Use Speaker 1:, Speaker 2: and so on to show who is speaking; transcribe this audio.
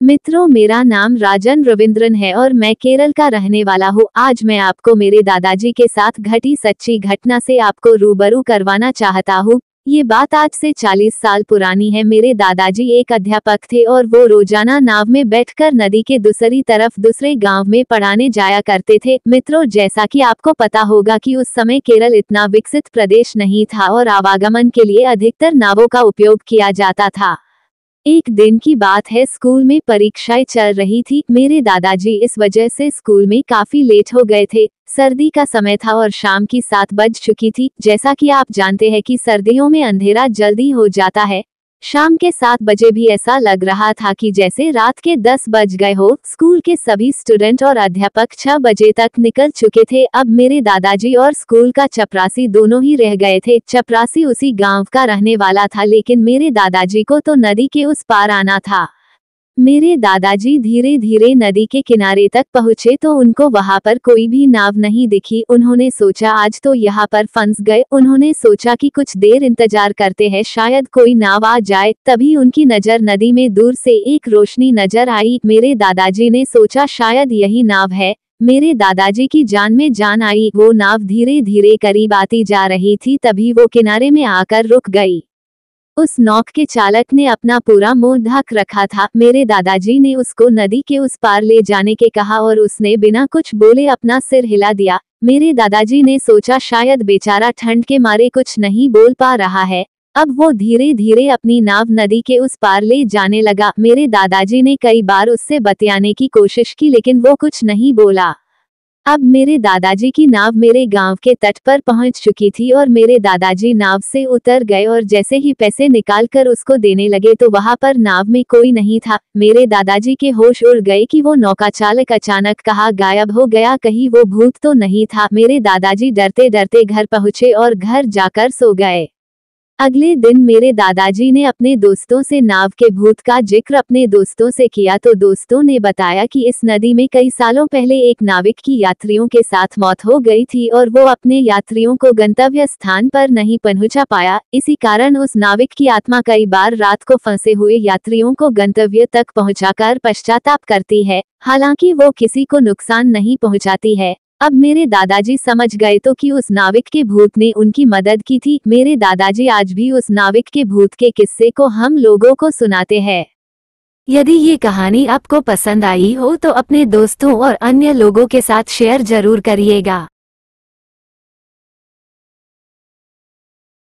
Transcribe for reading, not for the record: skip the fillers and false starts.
Speaker 1: मित्रों, मेरा नाम राजन रविंद्रन है और मैं केरल का रहने वाला हूँ। आज मैं आपको मेरे दादाजी के साथ घटी सच्ची घटना से आपको रूबरू करवाना चाहता हूँ। ये बात आज से 40 साल पुरानी है। मेरे दादाजी एक अध्यापक थे और वो रोजाना नाव में बैठकर नदी के दूसरी तरफ दूसरे गांव में पढ़ाने जाया करते थे। मित्रों, जैसा कि आपको पता होगा कि उस समय केरल इतना विकसित प्रदेश नहीं था और आवागमन के लिए अधिकतर नावों का उपयोग किया जाता था। एक दिन की बात है, स्कूल में परीक्षाएं चल रही थी। मेरे दादाजी इस वजह से स्कूल में काफी लेट हो गए थे। सर्दी का समय था और शाम की 7 बज चुकी थी। जैसा कि आप जानते हैं कि सर्दियों में अंधेरा जल्दी हो जाता है। शाम के 7 बजे भी ऐसा लग रहा था कि जैसे रात के 10 बज गए हो। स्कूल के सभी स्टूडेंट और अध्यापक 6 बजे तक निकल चुके थे। अब मेरे दादाजी और स्कूल का चपरासी दोनों ही रह गए थे। चपरासी उसी गांव का रहने वाला था, लेकिन मेरे दादाजी को तो नदी के उस पार आना था। मेरे दादाजी धीरे धीरे नदी के किनारे तक पहुंचे तो उनको वहां पर कोई भी नाव नहीं दिखी। उन्होंने सोचा आज तो यहाँ पर फंस गए। उन्होंने सोचा कि कुछ देर इंतजार करते हैं, शायद कोई नाव आ जाए। तभी उनकी नजर नदी में दूर से एक रोशनी नजर आई। मेरे दादाजी ने सोचा शायद यही नाव है। मेरे दादाजी की जान में जान आई। वो नाव धीरे धीरे करीब आती जा रही थी, तभी वो किनारे में आकर रुक गई। उस नौक के चालक ने अपना पूरा मुंह ढक रखा था। मेरे दादाजी ने उसको नदी के उस पार ले जाने के कहा और उसने बिना कुछ बोले अपना सिर हिला दिया। मेरे दादाजी ने सोचा शायद बेचारा ठंड के मारे कुछ नहीं बोल पा रहा है। अब वो धीरे धीरे अपनी नाव नदी के उस पार ले जाने लगा। मेरे दादाजी ने कई बार उससे बतियाने की कोशिश की, लेकिन वो कुछ नहीं बोला। अब मेरे दादाजी की नाव मेरे गांव के तट पर पहुंच चुकी थी और मेरे दादाजी नाव से उतर गए और जैसे ही पैसे निकालकर उसको देने लगे तो वहां पर नाव में कोई नहीं था। मेरे दादाजी के होश उड़ गए कि वो नौका चालक अचानक कहाँ गायब हो गया, कहीं वो भूत तो नहीं था। मेरे दादाजी डरते डरते घर पहुंचे और घर जाकर सो गए। अगले दिन मेरे दादाजी ने अपने दोस्तों से नाव के भूत का जिक्र अपने दोस्तों से किया तो दोस्तों ने बताया कि इस नदी में कई सालों पहले एक नाविक की यात्रियों के साथ मौत हो गई थी और वो अपने यात्रियों को गंतव्य स्थान पर नहीं पहुंचा पाया। इसी कारण उस नाविक की आत्मा कई बार रात को फंसे हुए यात्रियों को गंतव्य तक पहुंचाकर पश्चाताप करती है, हालांकि वो किसी को नुकसान नहीं पहुंचाती है। अब मेरे दादाजी समझ गए तो कि उस नाविक के भूत ने उनकी मदद की थी। मेरे दादाजी आज भी उस नाविक के भूत के किस्से को हम लोगों को सुनाते हैं। यदि ये कहानी आपको पसंद आई हो तो अपने दोस्तों और अन्य लोगों के साथ शेयर जरूर करिएगा।